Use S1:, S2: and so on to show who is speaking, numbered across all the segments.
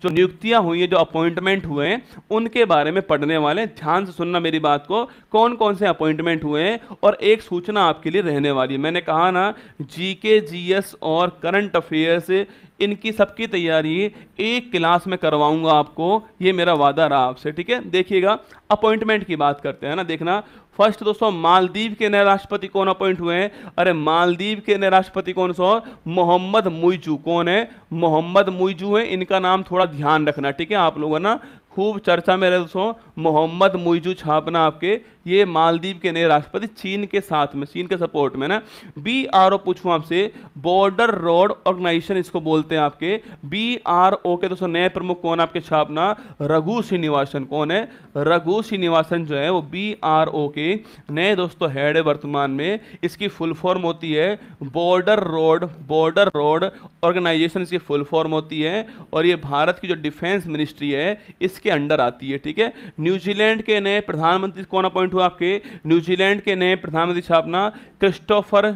S1: जो नियुक्तियां हुई है, जो अपॉइंटमेंट हुए हैं, उनके बारे में पढ़ने वाले। ध्यान से सुनना मेरी बात को, कौन कौन से अपॉइंटमेंट हुए हैं। और एक सूचना आपके लिए रहने वाली है, मैंने कहा ना जीके जीएस और करंट अफेयर्स, इनकी सबकी तैयारी एक क्लास में करवाऊंगा आपको, ये मेरा वादा रहा आपसे, ठीक है। देखिएगा अपॉइंटमेंट की बात करते हैं ना, देखना। फर्स्ट दोस्तों, मालदीव के नए राष्ट्रपति कौन अपॉइंट हुए हैं? अरे मालदीव के नए राष्ट्रपति कौन सो? मोहम्मद मुइजू। कौन है? मोहम्मद मुइजू है, इनका नाम थोड़ा ध्यान रखना, ठीक है। आप लोगों ना खूब चर्चा में रहे दोस्तों, मोहम्मद मुइजू छापना आपके, ये मालदीव के नए राष्ट्रपति, चीन के साथ में, चीन के सपोर्ट में ना। BRO पूछूं आपसे, बॉर्डर रोड ऑर्गेनाइजेशन इसको बोलते हैं आपके। BRO के दोस्तों नए प्रमुख कौन आपके छापना? रघु श्रीनिवासन। कौन है? रघु श्रीनिवासन जो है वो BRO के नए दोस्तों हेड है वर्तमान में। इसकी फुल फॉर्म होती है बॉर्डर रोड ऑर्गेनाइजेशन, इसकी फुल फॉर्म होती है। और ये भारत की जो डिफेंस मिनिस्ट्री है इसके अंडर आती है, ठीक है। न्यूजीलैंड के नए प्रधानमंत्री कौन अपॉइंट हुआ आपके? न्यूजीलैंड के नए प्रधानमंत्री छापना क्रिस्टोफर,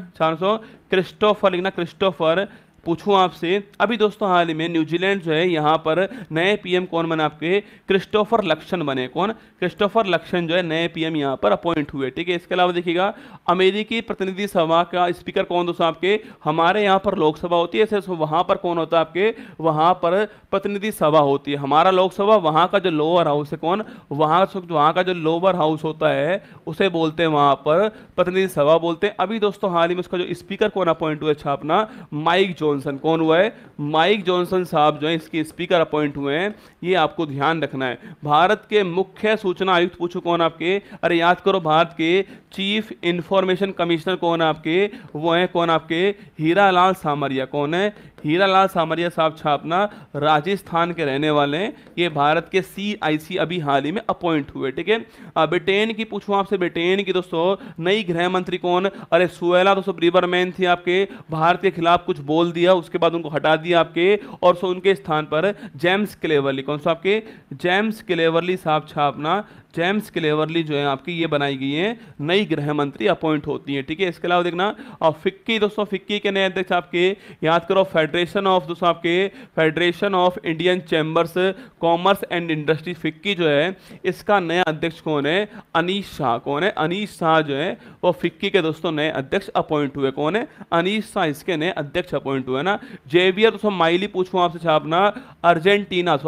S1: क्रिस्टोफर लिखना, क्रिस्टोफर। पूछूं आपसे, अभी दोस्तों हाल ही में न्यूजीलैंड जो है यहाँ पर नए PM कौन बने आपके? क्रिस्टोफर लक्सन बने। कौन? क्रिस्टोफर लक्सन जो है नए PM यहाँ पर अपॉइंट हुए, ठीक है। इसके अलावा देखिएगा अमेरिकी प्रतिनिधि सभा का स्पीकर कौन दोस्तों आपके? हमारे यहाँ पर लोकसभा होती है, ऐसे वहाँ पर कौन होता है आपके? वहाँ पर प्रतिनिधि सभा होती है। हमारा लोकसभा, वहाँ का जो लोअर हाउस है कौन? वहाँ का जो लोअर हाउस होता है उसे बोलते हैं वहाँ पर प्रतिनिधि सभा बोलते हैं। अभी दोस्तों हाल ही में उसका जो स्पीकर कौन अपॉइंट हुआ छापना? Mike Johnson. कौन हुआ है? माइक जॉनसन साहब जो है इसके स्पीकर अपॉइंट हुए हैं, ये आपको ध्यान रखना है। भारत के मुख्य सूचना आयुक्त पूछो कौन आपके? अरे याद करो, भारत के चीफ इंफॉर्मेशन कमिश्नर कौन है आपके? वो है कौन आपके? हीरालाल सामरिया। कौन है? हीरालाल सामरिया साहब छापना राजस्थान के रहने वाले हैं, ये भारत के CIC अभी हाल ही में अपॉइंट हुए, ठीक है। ब्रिटेन की पूछूं आपसे, ब्रिटेन की दोस्तों नई गृह मंत्री कौन? अरे सुएला दोस्तों ब्रीबरमैन थी आपके, भारत के खिलाफ कुछ बोल दिया, उसके बाद उनको हटा दिया आपके, और सो उनके स्थान पर जेम्स क्लेवर्ली। कौन सा आपके? जेम्स क्लेवर्ली साहब छापना, जेम्स क्लेवर्ली जो है आपकी ये बनाई गई है नई गृह मंत्री अपॉइंट होती है, ठीक है। इसके अलावा देखना, और फिक्की दोस्तों, फिक्की के नए अध्यक्ष आपके याद करो, फेडरेशन ऑफ दोस्तों आपके, federation of Indian chambers commerce and industry, FICCI जो है इसका नया अध्यक्ष कौन है? अनीश शाह। कौन है? अनीश शाह जो है वो फिक्की के दोस्तों नए अध्यक्ष अपॉइंट हुए। कौन है? अनीश शाह इसके नए अध्यक्ष अपॉइंट हुए ना। जेवियर दोस्तों माइली पूछूं आपसे छापना, अर्जेंटीना,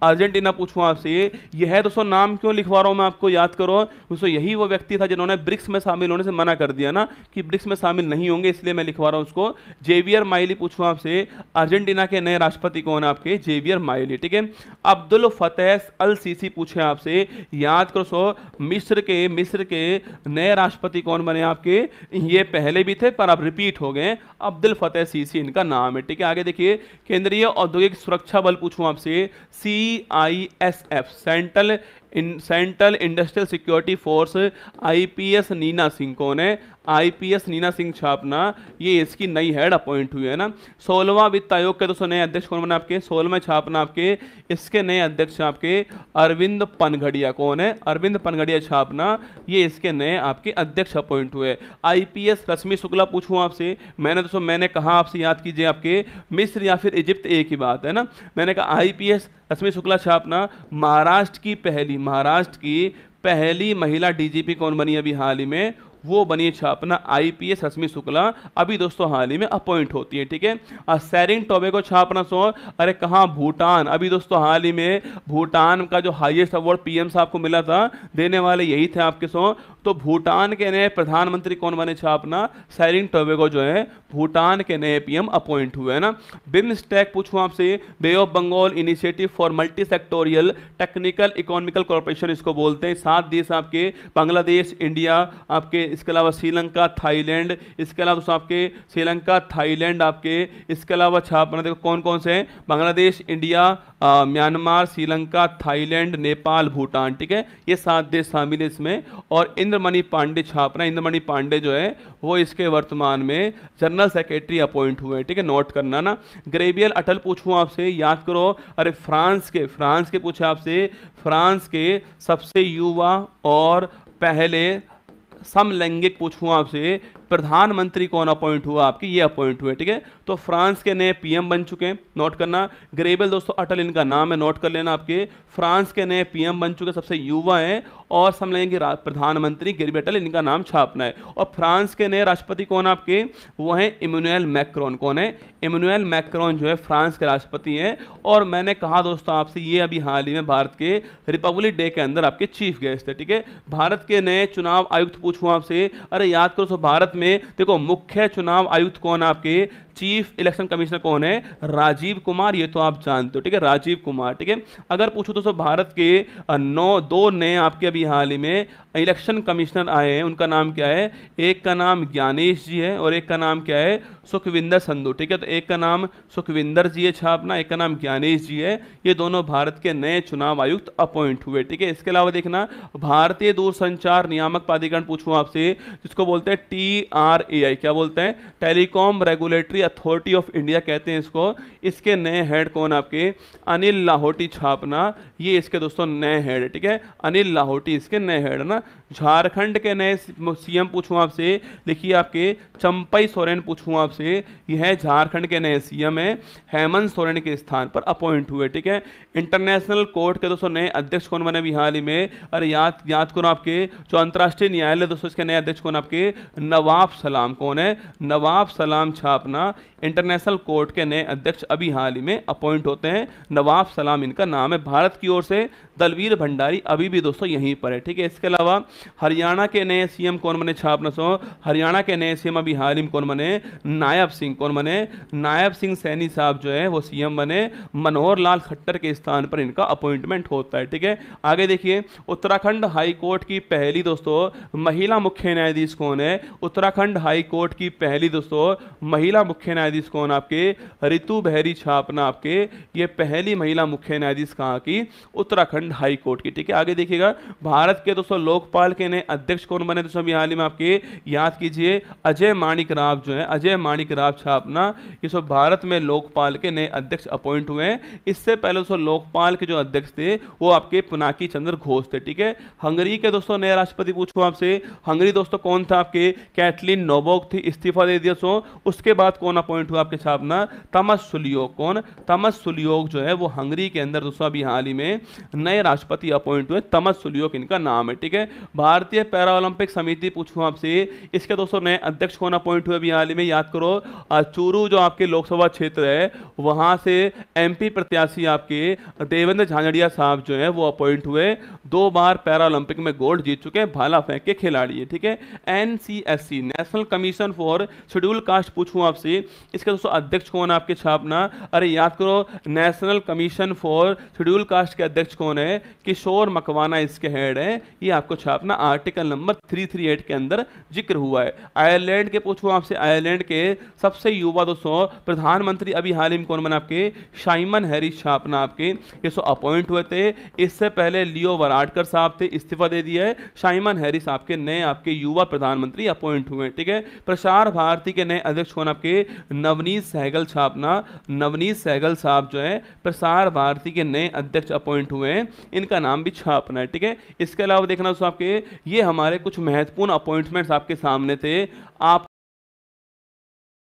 S1: अर्जेंटीना पूछूं आपसे, यह है दोस्तों नाम क्यों लिखवा रहा हूं मैं आपको, याद करो दोस्तों, यही वो व्यक्ति था जिन्होंने ब्रिक्स में शामिल होने से मना कर दिया ना, कि ब्रिक्स में शामिल नहीं होंगे, इसलिए मैं लिखवा रहा हूं उसको। जेवियर माइली पूछूं आपसे, अर्जेंटीना के नए राष्ट्रपति कौन है आपके? जेवियर माइली, ठीक है। अब्दुल फतेह अल सीसी पूछे आपसे, याद करो सो, मिस्र के नए राष्ट्रपति कौन बने आपके? ये पहले भी थे पर अब रिपीट हो गए, अब्दुल फतेह सीसी इनका नाम है, ठीक है। आगे देखिए, केंद्रीय औद्योगिक सुरक्षा बल पूछूं आपसे, CISF, central industrial security force, IPS Neena Singh. कौन है? IPS नीना सिंह छापना, ये इसकी नई हेड अपॉइंट हुई है ना। 16वां वित्त आयोग के दोस्तों नए अध्यक्ष कौन बने आपके? 16वां छापना आपके, इसके नए अध्यक्ष आपके अरविंद पनघड़िया। कौन है? अरविंद पनघड़िया छापना, ये इसके नए आपके अध्यक्ष अपॉइंट हुए। IPS रश्मि शुक्ला पूछूं आपसे, मैंने कहा आपसे, याद कीजिए, आपके मिस्र या फिर इजिप्ट एक ही बात है ना। मैंने कहा IPS रश्मि शुक्ला छापना, महाराष्ट्र की पहली महिला DGP कौन बनी अभी हाल ही में? वो बनी छापना IPS रश्मि शुक्ला, अभी दोस्तों हाल ही में अपॉइंट होती है, ठीक है। सेरिंग टोबैगो छापना सो, अरे कहाँ? भूटान, अभी दोस्तों हाल ही में भूटान का जो हाईएस्ट अवार्ड PM साहब को मिला था, देने वाले यही थे आपके सो। तो भूटान के नए प्रधानमंत्री कौन बने छापना? सेरिंग टोबैगो जो है भूटान के नए PM अपॉइंट हुए है ना। बिम्स्टेक पूछूं आपसे, Bay of Bengal initiative for multi sectoral technical economical corporation इसको बोलते हैं। 7 देश आपके, बांग्लादेश, इंडिया आपके, इसके अलावा श्रीलंका, थाईलैंड, इसके अलावा दोस्तों आपके श्रीलंका, थाईलैंड आपके, इसके अलावा छापना देखो कौन कौन से हैं, Bangladesh, India, Myanmar, Sri Lanka, Thailand, Nepal, Bhutan, ठीक है। ये 7 देश शामिल है इसमें। और इंद्रमणि पांडे छापना, इंद्रमणि पांडे जो है वो इसके वर्तमान में जनरल सेक्रेटरी अपॉइंट हुए, ठीक है, नोट करना ना। ग्रेवियल अटल पूछूं आपसे, याद करो, अरे फ्रांस के पूछे आपसे, फ्रांस के सबसे युवा और पहले समलैंगिक पूछूं आपसे, प्रधानमंत्री कौन अपॉइंट हुआ आपकी, ये अपॉइंट हुए, ठीक है। तो फ्रांस के नए पीएम बन चुके हैं, नोट करना। ग्रेबल दोस्तों अटल इनका नाम है, नोट कर लेना आपके। फ्रांस के नए पीएम बन चुके, सबसे युवा हैं और समझेंगे प्रधानमंत्री ग्रेबल अटल, इनका नाम छापना है। और फ्रांस के नए राष्ट्रपति कौन आपके, वो हैं इमैनुअल मैक्रोन। कौन है, इमैनुअल मैक्रोन जो है फ्रांस के राष्ट्रपति हैं। और मैंने कहा दोस्तों आपसे, ये अभी हाल ही में भारत के रिपब्लिक डे के अंदर आपके चीफ गेस्ट थे, ठीक है। भारत के नए चुनाव आयुक्त पूछूं आपसे, अरे याद करो सो भारत में देखो मुख्य चुनाव आयुक्त कौन आपके, चीफ इलेक्शन कमिश्नर कौन है, राजीव कुमार, ये तो आप जानते हो, ठीक है, राजीव कुमार, ठीक है। अगर पूछो तो भारत के दो नए आपके अभी हाल ही में इलेक्शन कमिश्नर आए हैं, उनका नाम क्या है, एक का नाम ज्ञानेश जी है और एक का नाम क्या है, सुखविंदर संधू, ठीक है। तो एक का नाम सुखविंदर जी है छापना, एक का नाम ज्ञानेश जी है। ये दोनों भारत के नए चुनाव आयुक्त अपॉइंट हुए, ठीक है। इसके अलावा देखना, भारतीय दूरसंचार नियामक प्राधिकरण पूछूं आपसे, जिसको बोलते हैं TRAI, क्या बोलते हैं, telecom regulatory authority of India कहते हैं इसको। इसके नए हेड कौन आपके, अनिल लाहोटी छापना, ये इसके दोस्तों नए हेड है, ठीक है। अनिल लाहोटी इसके नए हेड है ना। झारखंड के नए सीएम पूछूं आपसे, देखिए आपके चंपई सोरेन पूछूं आपसे, यह है झारखंड के नए सीएम है, हेमंत सोरेन के स्थान पर अपॉइंट हुए, ठीक है। इंटरनेशनल कोर्ट के दोस्तों नए अध्यक्ष कौन बने अभी हाल ही में, अरे याद करो आपके जो अंतरराष्ट्रीय न्यायालय दोस्तों, इसके नए अध्यक्ष कौन आपके, नवाब सलाम। कौन है, नवाब सलाम छापना, इंटरनेशनल कोर्ट के नए अध्यक्ष अभी हाल ही में अपॉइंट होते हैं, नवाब सलाम इनका नाम है। भारत की ओर से दलवीर भंडारी अभी भी दोस्तों यहीं पर है, ठीक है। इसके अलावा हरियाणा के नए सीएम कौन बने छापना सो, हरियाणा के नए सीएम अभी हाल ही में कौन बने, नायब सिंह। कौन बने, नायब सिंह सैनी साहब जो है वो सीएम बने, मनोहर लाल खट्टर के स्थान पर इनका अपॉइंटमेंट होता है, ठीक है। आगे देखिए, उत्तराखंड हाई कोर्ट की पहली दोस्तों महिला मुख्य न्यायाधीश कौन है, उत्तराखंड हाई कोर्ट की पहली दोस्तों महिला मुख्य न्यायाधीश कौन आपके, रितु बहरी छापना आपके, ये पहली महिला मुख्य न्यायाधीश कहाँ की, उत्तराखंड हाई कोर्ट की, ठीक है। आगे देखिएगा, भारत के दोस्तों लोकपाल के नए अध्यक्ष कौन बने दोस्तों अभी हाल ही में आपके, याद कीजिए अजय माणिक राव जो है, अजय माणिक राव छापना, ये सब भारत में लोकपाल के नए अध्यक्ष अपॉइंट हुए हैं। इससे पहले दोस्तों लोकपाल के जो अध्यक्ष थे वो आपके पिनाकी चंद्र घोष थे, ठीक है। हंगरी के दोस्तों नए राष्ट्रपति पूछूं आपसे, हंगरी दोस्तों कौन था आपके, कैटलिन नोबोक थी, इस्तीफा दे दिया सो। उसके बाद कौन अपॉइंट हुआ आपके छापना, तमस सुलियोग। कौन, तमस सुलियोग जो है वो हंगरी के अंदर दोस्तों अभी हाल ही में नए राष्ट्रपति अपॉइंट हुए, तमस सुलियोग इनका नाम है, ठीक है। भारतीय पैरा ओलंपिक समिति पूछूं आपसे, इसके दोस्तों नए अध्यक्ष कौन अपॉइंट हुए अभी हाल ही में, याद करो चूरू जो आपके लोकसभा क्षेत्र है वहां से MP प्रत्याशी आपके देवेंद्र झाझड़िया साहब जो है वो अपॉइंट हुए, 2 बार पैरा ओलंपिक में गोल्ड जीत चुके हैं, भाला फेंक के खिलाड़ी है, ठीक है। NCSC national commission for schedule caste पूछूं आपसे, इसके दोस्तों अध्यक्ष कौन आपके छापना, अरे याद करो national commission for schedule caste के अध्यक्ष कौन है, किशोर मकवाना इसके हेड है, ये आपको छापना आर्टिकल नंबर 338 के अंदर जिक्र हुआ है। आयरलैंड के पूछूं आपसे, आयरलैंड के सबसे युवा दोस्तों प्रधानमंत्री अभी हाल ही में कौन बना आपके, साइमन हैरिस छापना आपके, ये सो अपॉइंट हुए थे। इससे पहले लियो वराडकर साहब थे, इस्तीफा दे दिया है। साइमन हैरिस आपके नए आपके युवा प्रधानमंत्री अपॉइंट हुए, ठीक है। प्रसार भारती के नए अध्यक्ष कौन आपके, नवनीत सहगल छापना, नवनीत सहगल साहब जो है प्रसार भारती के नए अध्यक्ष अपॉइंट हुए हैं, इनका नाम भी छापना है, ठीक है। इसके अलावा देखना दोस्तों आपके ये हमारे कुछ महत्वपूर्ण अपॉइंटमेंट्स आपके सामने थे। आप